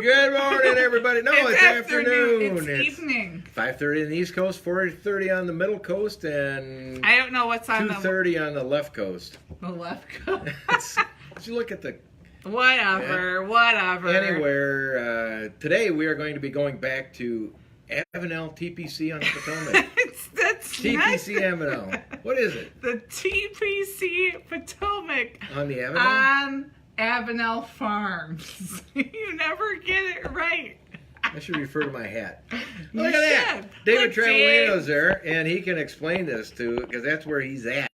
Good morning, everybody. No, it's afternoon. It's evening. 5:30 on the East Coast, 4:30 on the Middle Coast, and I don't know what's on 2:30 on the left coast. the left coast. Did you look at the... Whatever. Anywhere, today we are going to be going back to Avenel TPC on the Potomac. That's TPC Avenel. What is it? The TPC Potomac. On the Avenel? On Avenel Farms. You never get it right. I should refer to my hat. You Look at that. should. David Look, Trevelino's there, and he can explain this to, because that's where he's at.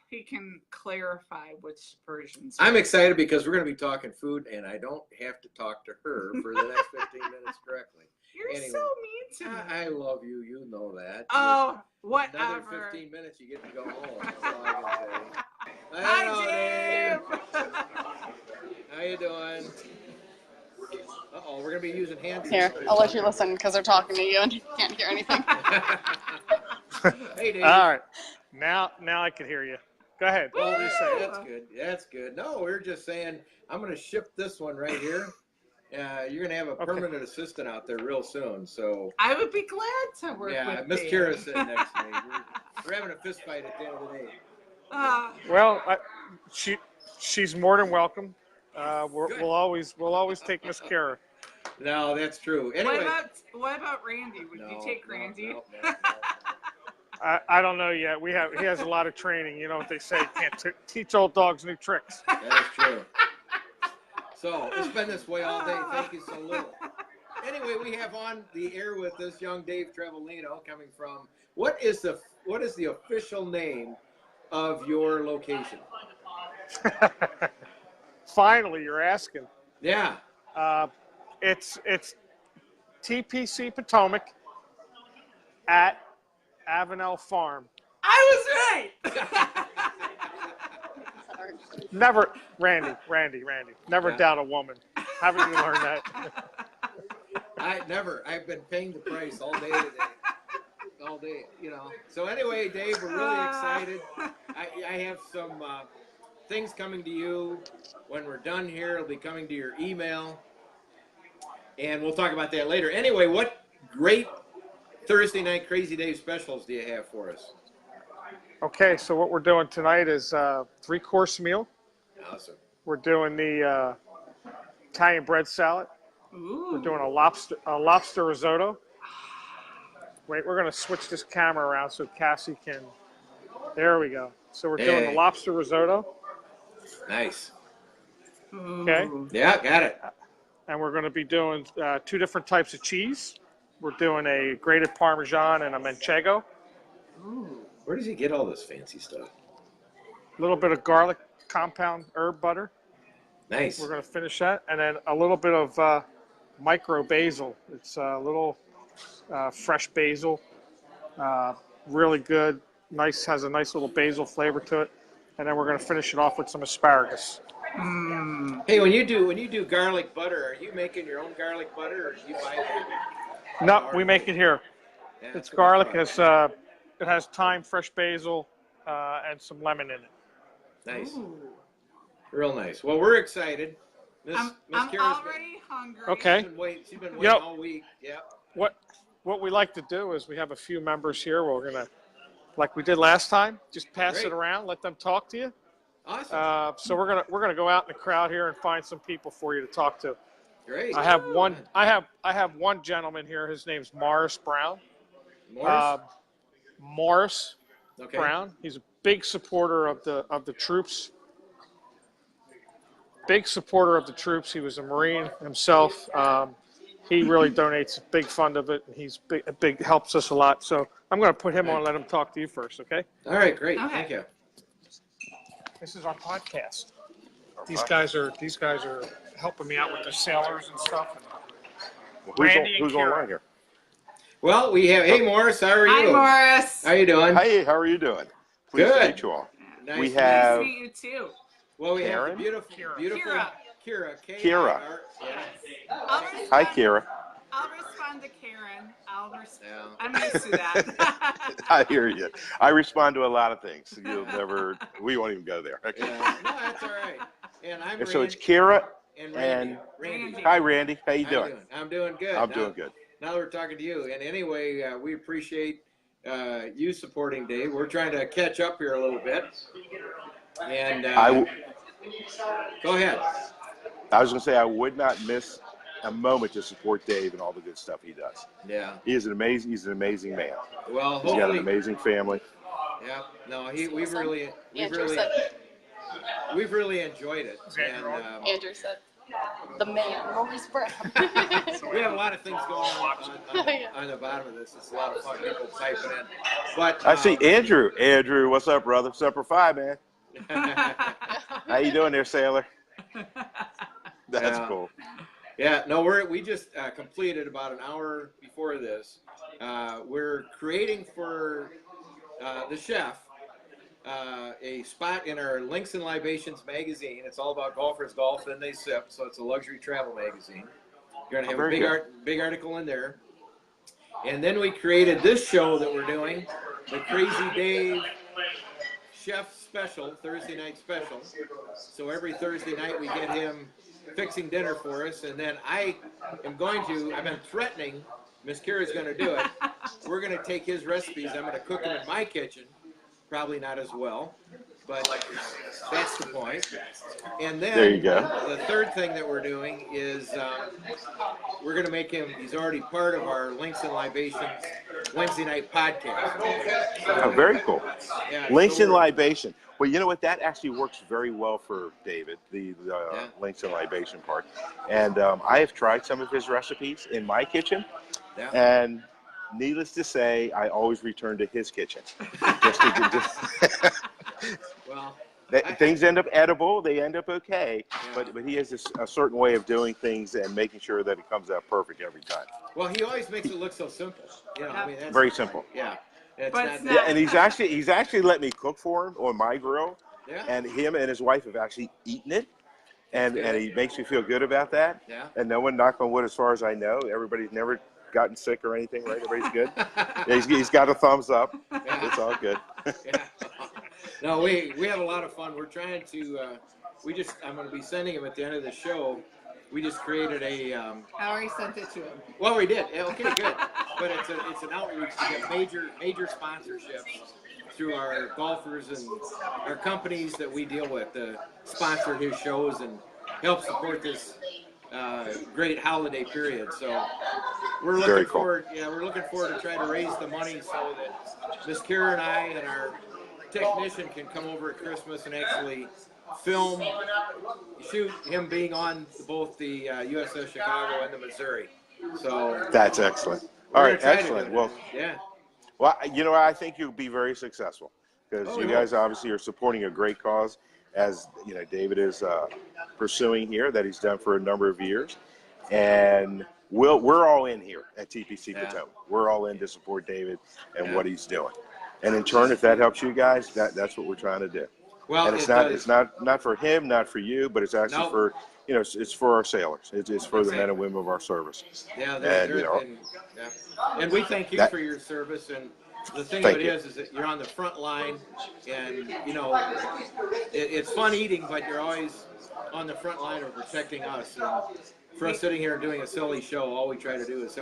He can clarify which versions. I'm excited because we're going to be talking food, and I don't have to talk to her for the next 15 minutes directly. You're Anyway, so mean to me. I love you. You know that. Oh, Another whatever. 15 minutes, you get to go home. That's all I can say. Hi, Hello, Dave. How you doing? Uh-oh, we're going to be using hands. Here, I'll let you listen because they're talking to you and you can't hear anything. Hey, Dave. All right. Now I can hear you. Go ahead. Well, What were you saying? that's good. That's good. No, we're just saying I'm going to ship this one right here. You're going to have a permanent assistant out there real soon. So I would be glad to work with Miss Dave. Kira's sitting next to me. We're having a fist fight at the end of the day. Well, she's more than welcome. We'll always take Miss Kara. No, that's true. Anyway, What about Randy? Would you take Randy? No. I don't know yet. He has a lot of training. You know what they say? Can't teach old dogs new tricks. That is true. So it's been this way all day. Thank you so little. Anyway, we have on the air with us young Dave Trevelino coming from. What is the official name of your location? Finally, you're asking. Yeah. It's TPC Potomac at Avenel Farm. I was right. Never, Randy. Never doubt a woman. Haven't you learned that? I've been paying the price all day today. All day, you know. So anyway, Dave, we're really excited. I have some things coming to you. When we're done here, it'll be coming to your email. And we'll talk about that later. Anyway, what great Thursday night Crazy Dave specials do you have for us? Okay, so what we're doing tonight is a 3-course meal. Awesome. We're doing the Italian bread salad. Ooh. We're doing a lobster risotto. Wait, we're going to switch this camera around so Cassie can. There we go. So we're doing the lobster risotto. Nice. Okay. Yeah, got it. And we're going to be doing 2 different types of cheese. We're doing a grated Parmesan and a Manchego. Ooh. Where does he get all this fancy stuff? A little bit of garlic compound herb butter. Nice. We're going to finish that. And then a little bit of micro basil. It's a little fresh basil. Really good. Nice, has a nice little basil flavor to it. And then we're going to finish it off with some asparagus. Hey, when you do garlic butter, are you making your own garlic butter, or do you buy it? No, we make it here. Yeah, It's garlic. It has thyme, fresh basil, and some lemon in it. Nice. Ooh. Real nice. Well, we're excited. Miss I'm Kira's already hungry. Okay. she's been waiting all week. Yeah. What we like to do is we have a few members here. We're gonna, like we did last time, just pass it around, let them talk to you. Awesome. So we're gonna go out in the crowd here and find some people for you to talk to. Great. I have one gentleman here. His name's Morris Brown. Morris? Morris Okay. Brown. He's a big supporter of the troops. Big supporter of the troops. He was a Marine himself. He really donates a big fund of it, and he's big helps us a lot. So I'm going to put him on and let him talk to you first, okay? All right, great. Okay. Thank you. This is our podcast. These guys are helping me out with the sailors and stuff. Who's online here? Well, we have. Hey, Morris, how are you? Hi, Morris. How you doing? Hey, how are you doing? Pleased Good. to meet you all. Nice We to have- Nice to meet you too. Well, we have the Karen? beautiful Kira. Kira. Kira. K-I-R. Yeah. Hi, Kira. I'll respond to Karen. Yeah. I'm used to that. I hear you. I respond to a lot of things. We won't even go there. Okay. Yeah. No, that's all right. And I'm And so Randy. it's Kira And Randy. Hi, Randy. How you How doing? I'm doing good. I'm doing good. Now that we're talking to you, and anyway, we appreciate you supporting Dave. We're trying to catch up here a little bit. And go ahead. I was going to say I would not miss a moment to support Dave and all the good stuff he does. Yeah. He's an amazing man. Well, he's got an amazing family. Yeah. No, we've really enjoyed it. And, Andrew said, the man, Maurice Brown. we have a lot of things going on the bottom of this. It's a lot of fun people typing in. But I see Andrew. Andrew, what's up, brother? Semper Fi, man. How you doing there, sailor? That's cool. Yeah, no, we just completed about an hour before this. We're creating for the chef a spot in our Links and Libations magazine. It's all about golfers golf, then they sip. So it's a luxury travel magazine. You're gonna have a big article in there. And then we created this show that we're doing, the Crazy Dave Chef Special, Thursday night special. So every Thursday night we get him fixing dinner for us, and then I've been threatening, Miss Kira's going to do it. We're going to take his recipes. I'm going to cook them in my kitchen. Probably not as well, but that's the point. And then there you go. The third thing that we're doing is we're going to make him, he's already part of our Links and Libations Wednesday night podcast. Oh, very cool. Yeah, Links and Libation. Well, you know what? That actually works very well for David, the Links and Libation part. And I have tried some of his recipes in my kitchen. Yeah. And needless to say, I always return to his kitchen. Well, things end up edible. They end up okay. Yeah. But he has a certain way of doing things and making sure that it comes out perfect every time. Well, he always makes it look so simple. You know, I mean, that's very simple. Yeah. Yeah, and he's actually let me cook for him on my grill. Yeah. And him and his wife have actually eaten it. And he makes me feel good about that. Yeah. And no one, knock on wood, as far as I know, everybody's never gotten sick or anything, right? Everybody's good. Yeah, he's got a thumbs up. Yeah. It's all good. Yeah. No, we have a lot of fun. We're trying to I'm going to be sending him at the end of the show. We just created a. I already sent it to him. Well, we did. Okay, good. But it's an outreach to get major sponsorships through our golfers and our companies that we deal with to sponsor his shows and help support this great holiday period. So we're looking forward. Yeah, we're looking forward to try to raise the money so that Miss Kira and I and our technician can come over at Christmas and actually shoot him being on both the USS Chicago and the Missouri. So that's excellent. All right, excellent. Well, yeah. Well, you know, I think you'll be very successful because you guys obviously are supporting a great cause, as you know, David is pursuing here that he's done for a number of years, and we're all in here at TPC Potomac. We're all in to support David and what he's doing, and in turn, if that helps you guys, that's what we're trying to do. Well, and it's not for him, not for you, but it's actually for, you know, it's for our sailors. It's for the men and women of our service. Yeah, and we thank you for your service. And the thing of it is that you're on the front line, and you know, it's fun eating, but you're always on the front line of protecting us. And for us sitting here and doing a silly show, all we try to do is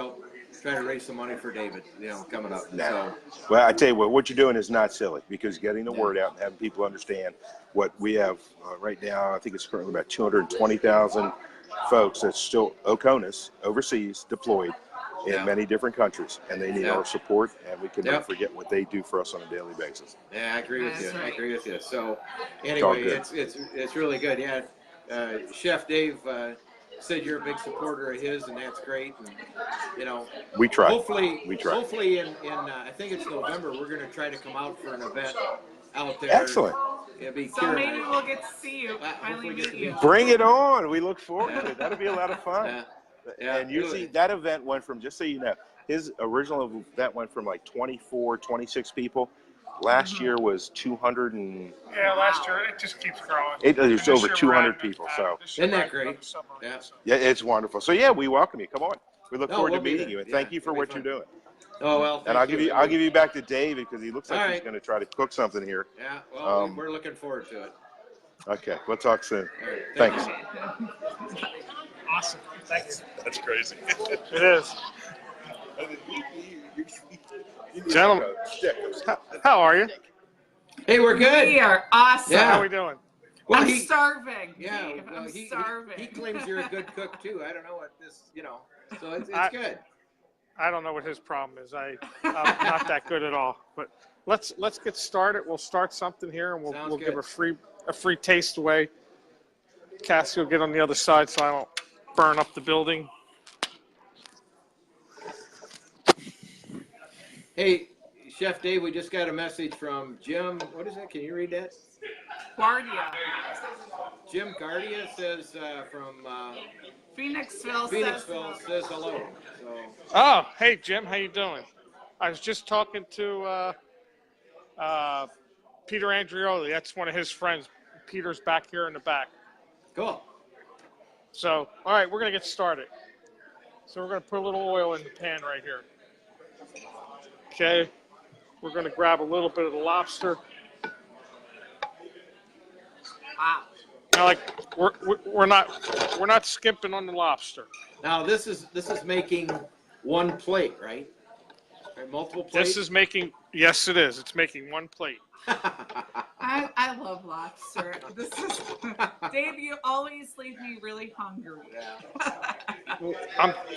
try to raise some money for David, you know, coming up. So. Well, I tell you what you're doing is not silly, because getting the word out and having people understand what we have right now, I think it's currently about 220,000 folks that's still OCONUS overseas deployed in many different countries, and they need our support, and we can never forget what they do for us on a daily basis. Yeah, I agree with you. I agree with you. So anyway, it's really good. Yeah, Chef Dave said you're a big supporter of his, and that's great. And you know, we try. Hopefully, in I think it's November, we're going to try to come out for an event out there. Excellent. So maybe we'll get to see you. Finally meet you. Bring it on. We look forward to it. That'll be a lot of fun. And usually that event went from, just so you know, his original event went from like 24, 26 people. Last year was 200 and... Yeah, last year it just keeps growing. It was over 200 people, so... Isn't that great? Yeah, it's wonderful. So yeah, we welcome you. Come on. We look forward to meeting you, and thank you for what you're doing. Oh, well, and I'll give you back to David, because he looks like he's going to try to cook something here. Yeah, well, we're looking forward to it. Okay, we'll talk soon. All right, Thanks. Awesome. Thanks. That's crazy. It is. Gentlemen, how are you? Hey, we're good. We are awesome. Yeah. How are we doing? Well, I'm starving. Yeah, Dave, well, I'm he starving. claims you're a good cook too. I don't know what this, so it's I- good. I don't know what his problem is. I'm not that good at all. But let's get started. We'll start something here, and Sounds we'll give good. a free taste away. Cassie will get on the other side so I don't burn up the building. Hey, Chef Dave, we just got a message from Jim. What is that? Can you read that? Guardia. Jim Guardia says from Phoenixville says hello. So Oh, hey Jim, how you doing? I was just talking to Peter Andrioli. That's one of his friends. Peter's back here in the back. cool. So, all right, we're gonna get started. So we're gonna put a little oil in the pan right here. Okay, we're gonna grab a little bit of the lobster. Wow. Now, like we're not skimping on the lobster. Now this is making one plate, right? Right, multiple plates. This is making, yes, it is. It's making one plate. I love lobster. This is Dave. You always leave me really hungry.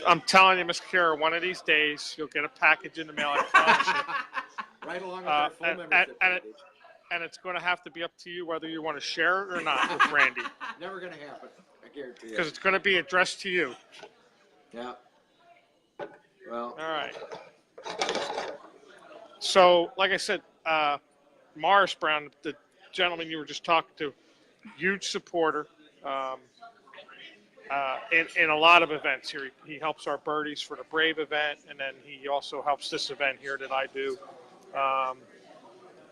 I'm telling you, Miss Kara, one of these days you'll get a package in the mail. I promise you. Right along with our full membership package. And it's going to have to be up to you whether you want to share it or not with Randy, Never gonna happen. I guarantee because it. it's going to be addressed to you. Yeah. Well. All right. So, like I said, Morris Brown, the gentleman you were just talking to, huge supporter in a lot of events here. He helps our birdies for the Brave event, and then he also helps this event here that I do.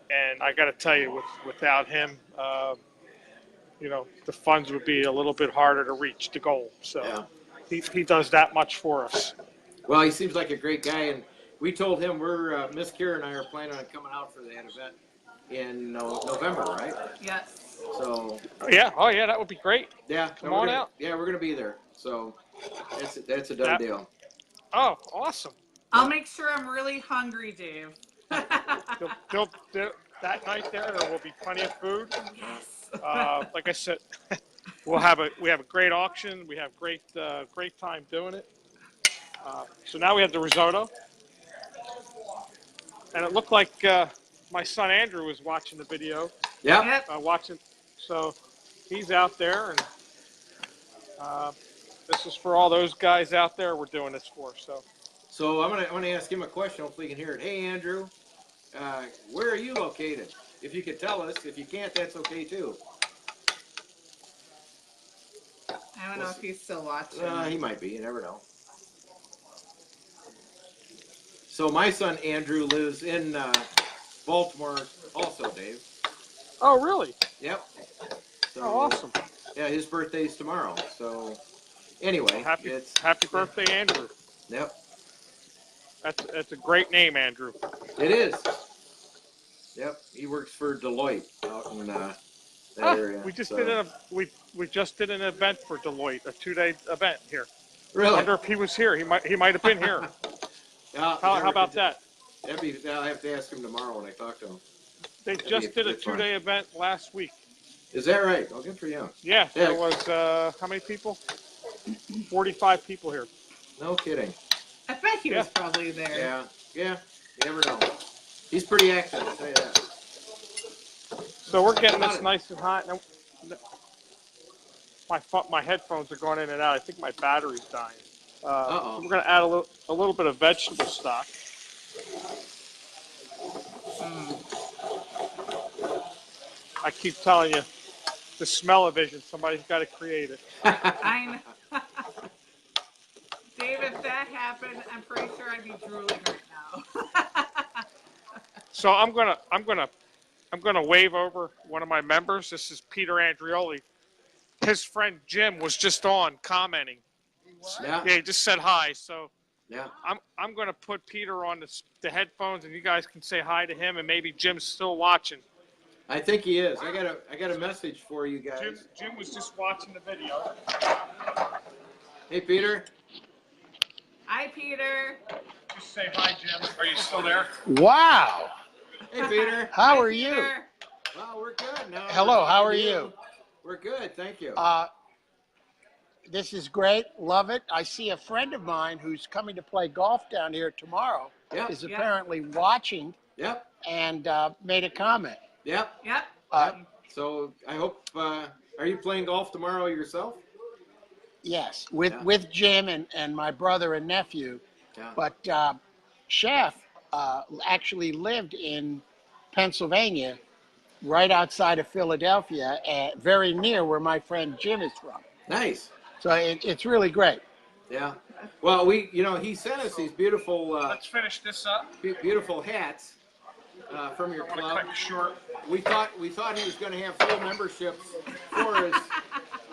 And I got to tell you, without him, the funds would be a little bit harder to reach the goal. So Yeah. he does that much for us. Well, he seems like a great guy, and we told him we're Miss Kira and I are planning on coming out for that event in November, right? Yes. So Yeah. Oh, yeah. That would be great. yeah, Come on out. Yeah, we're gonna be there. So that's a done deal. Oh, awesome. I'll make sure I'm really hungry, Dave. That night there will be plenty of food. Yes. Like I said, we have a great auction. We have great time doing it. So now we have the risotto, and it looked like my son Andrew was watching the video. Yeah. Yep. Watching, so he's out there, and this is for all those guys out there we're doing this for. So I'm gonna ask him a question. Hopefully you can hear it. Hey Andrew, where are you located? If you could tell us. If you can't, that's okay too. I don't know if he's still watching. He might be. You never know. So my son Andrew lives in Baltimore, also, Dave. Oh, really? Yep. So, Oh, awesome. Yeah, his birthday's tomorrow. So anyway, Happy birthday, Andrew. Yep. That's a great name, Andrew. It is. Yep. He works for Deloitte out in that area. We just so. we just did an event for Deloitte, a 2-day event here. Really? I wonder if he was here. He might have been here. How about that? I'll have to ask him tomorrow when I talk to him. They just did a 2-day event last week. Is that right? Well, good for you. Yeah, there was how many people? 45 people here. No kidding. I bet he was probably there. Yeah. You never know. He's pretty active, I'll tell you that. So we're getting this nice and hot. Now, my headphones are going in and out. I think my battery's dying. So we're going to add a little bit of vegetable stock. I keep telling you, the smell-o-vision, somebody's got to create it. I know. Dave, if that happened, I'm pretty sure I'd be drooling right now. So I'm gonna wave over one of my members. This is Peter Andrioli. His friend Jim was just on commenting. Yeah. Yeah, he just said hi. So Yeah. I'm gonna put Peter on the headphones, and you guys can say hi to him, and maybe Jim's still watching. I think he is. I got a message for you guys. Jim was just watching the video. Hey, Peter. Hi, Peter. Just say hi, Jim. Are you still there? Wow. Hey, Peter. How Hi, are Peter. you? Well, we're good now. Hello, We're how talking are to you? We're good, thank you. This is great. Love it. I see a friend of mine who's coming to play golf down here tomorrow Yep. is Yep. apparently watching Yep. and made a comment. Yep. Yep. So I hope. Are you playing golf tomorrow yourself? Yes, with Yeah. with Jim and my brother and nephew. Yeah. But Chef actually lived in Pennsylvania, right outside of Philadelphia, very near where my friend Jim is from. Nice. So it's really great. Yeah. Well, he sent us these beautiful, Let's finish this up. beautiful hats from your I want to club. cut you short. We thought he was going to have full memberships for us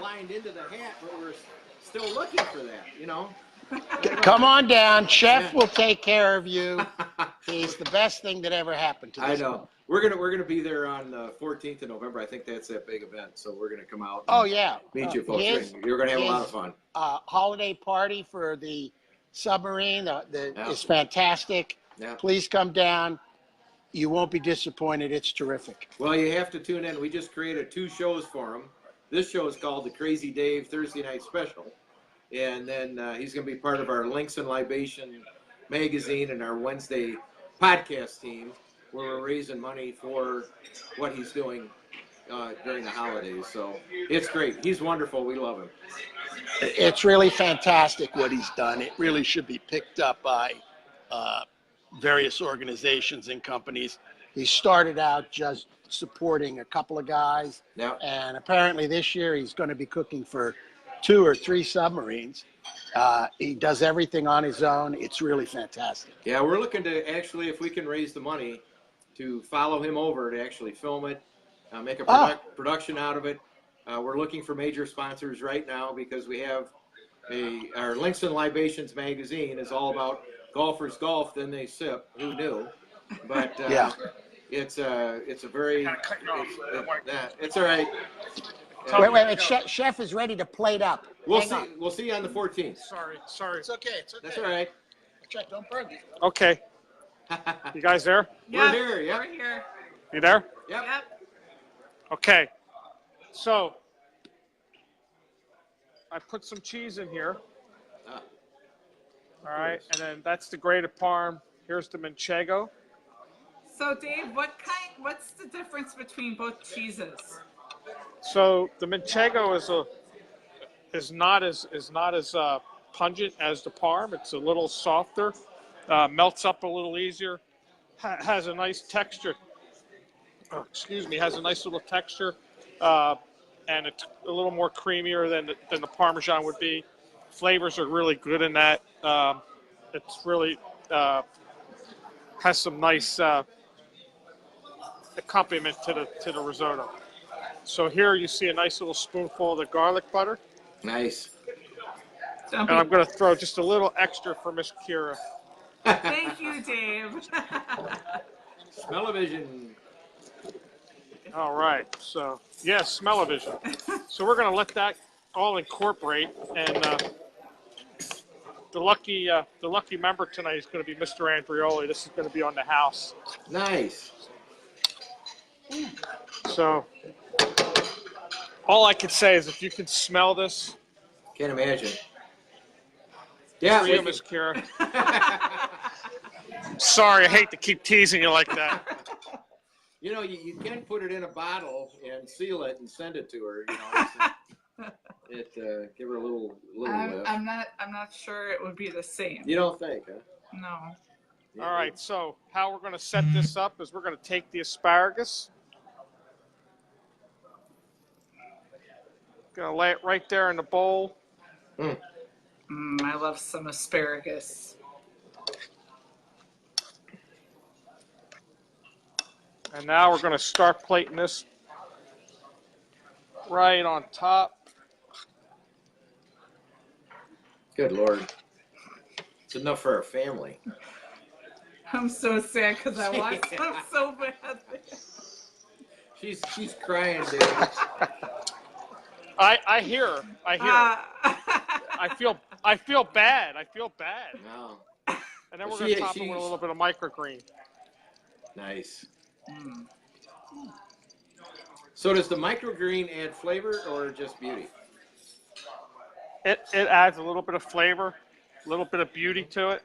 lined into the hat, but we're still looking for that. Come on down. Chef Yeah. will take care of you. He's the best thing that ever happened to I this know. club. We're gonna be there on the 14th of November. I think that's that big event. So we're gonna come out. Oh, yeah. Meet you folks. His- You're gonna have a lot of his- fun. Holiday party for the submarine Yeah. is fantastic. Yeah. Please come down. You won't be disappointed. It's terrific. Well, you have to tune in. We just created 2 shows for him. This show is called the Crazy Dave Thursday Night Special, and then he's gonna be part of our Links and Libation magazine and our Wednesday podcast team, where we're raising money for what he's doing during the holidays. So it's great. He's wonderful. We love him. It's really fantastic what he's done. It really should be picked up by various organizations and companies. He started out just supporting a couple of guys, Yeah. and apparently this year he's going to be cooking for 2 or 3 submarines. He does everything on his own. It's really fantastic. Yeah, we're looking to actually, if we can raise the money, to follow him over to actually film it, make a production out of it. We're looking for major sponsors right now because we have our Links and Libations magazine is all about golfers golf, then they sip. Who knew? But Yeah. it's a very Gotta cut you off. it's all right. Wait. Chef is ready to plate up. We'll Hang see. on. We'll see you on the 14th. Sorry. It's okay. It's okay. That's all right. Check, don't burn me. Okay. You guys there? We're here. Yep. We're here. You there? Yep. Yep. Okay. So I put some cheese in here. Ah. All right, and then that's the grated Parm. Here's the Manchego. So, Dave, what's the difference between both cheeses? So the Manchego is not as pungent as the Parm. It's a little softer, melts up a little easier, has a nice texture. Oh, excuse me, has a nice little texture, and it's a little more creamier than the Parmesan would be. Flavors are really good in that. It's really has some nice accompaniment to the risotto. So here you see a nice little spoonful of the garlic butter. Nice. And I'm going to throw just a little extra for Miss Kira. Thank you, Dave. Smell-o-vision. All right. So, yes, smell-o-vision. So we're going to let that all incorporate. And the lucky member tonight is going to be Mr. Andrioli. This is going to be on the house. Nice. So all I can say is if you can smell this, Can't imagine. Yeah. for you, Miss Kira. Sorry, I hate to keep teasing you like that. You can put it in a bottle and seal it and send it to her. Give her a little lift. I'm not sure it would be the same. You don't think, huh? No. All right, so how we're going to set this up is we're going to take the asparagus. Going to lay it right there in the bowl. I love some asparagus. And now we're going to start plating this right on top. Good Lord. It's enough for our family. I'm so sad because I want some so bad. She's crying, Dave. I hear her. I hear her. I feel bad. I feel bad. No. And then we're gonna top it with a little bit of microgreen. Nice. So does the microgreen add flavor or just beauty? It adds a little bit of flavor, a little bit of beauty to it,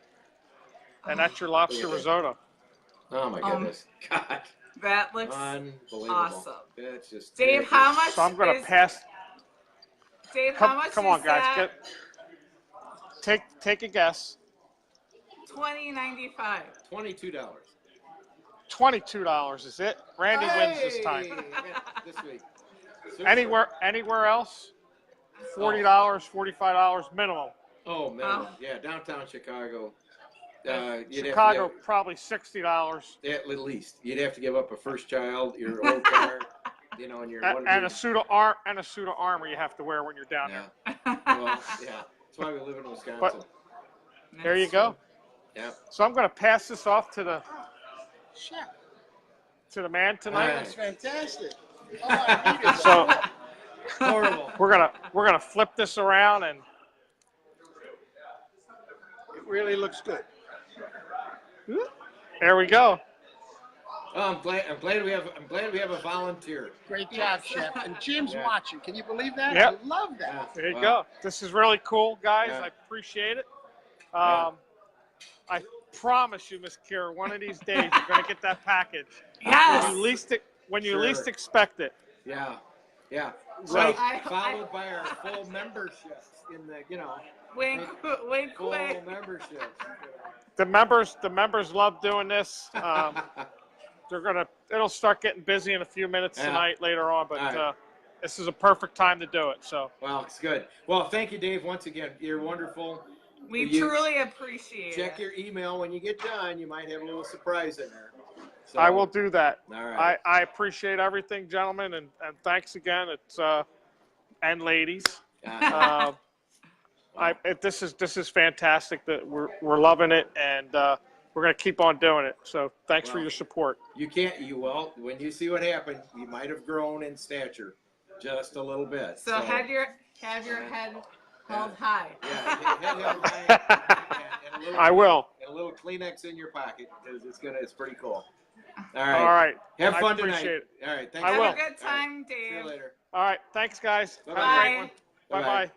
and that's your lobster risotto. Oh my goodness. God. That looks Unbelievable. awesome. That's just Dave, how much? So I'm gonna pass. Dave, how much? Come on, is guys. that? Take a guess. $20.95. $22. $22 is it? Randy wins this time. This week. Anywhere else? $40, $45 minimum. Oh, minimum. Yeah, downtown Chicago. Chicago probably $60. At least you'd have to give up a first child, your old car, and your and a suit of armor you have to wear when you're down there. Well, yeah, that's why we live in Wisconsin. But there you go. Yeah. So I'm going to pass this off to the man tonight. That's fantastic. Oh, I need it. So Horrible. we're gonna flip this around and It really looks good. there we go. Oh, I'm glad we have a volunteer. Great job, Chef. And Jim's watching. Can you believe that? Yep. I love that. There you go. This is really cool, guys. I appreciate it. I promise you, Miss Kira, one of these days you're gonna get that package. Yes. When you least expect it. Yeah. Yeah. So- Right. Followed by our full memberships in the, Wink, wink, full wink. memberships. The members love doing this. It'll start getting busy in a few minutes tonight later on, but right. This is a perfect time to do it. So Well, it's good. Well, thank you, Dave, once again. You're wonderful. We truly appreciate it. Check your email when you get done. You might have a little surprise in there. So, I will do that. All right. I appreciate everything, gentlemen, and thanks again. It's and ladies. This is fantastic. That we're loving it, and we're gonna keep on doing it. So thanks for your support. When you see what happened, you might have grown in stature just a little bit. So have your head held high. Yeah, head held high. And I will. And a little Kleenex in your pocket because it's pretty cool. All All right. Have I fun appreciate tonight. it. All right. Thanks. I will. Have a good time, See you Dave. later. All right. Thanks, guys. Bye-bye. Have a great one. Bye-bye. Bye-bye.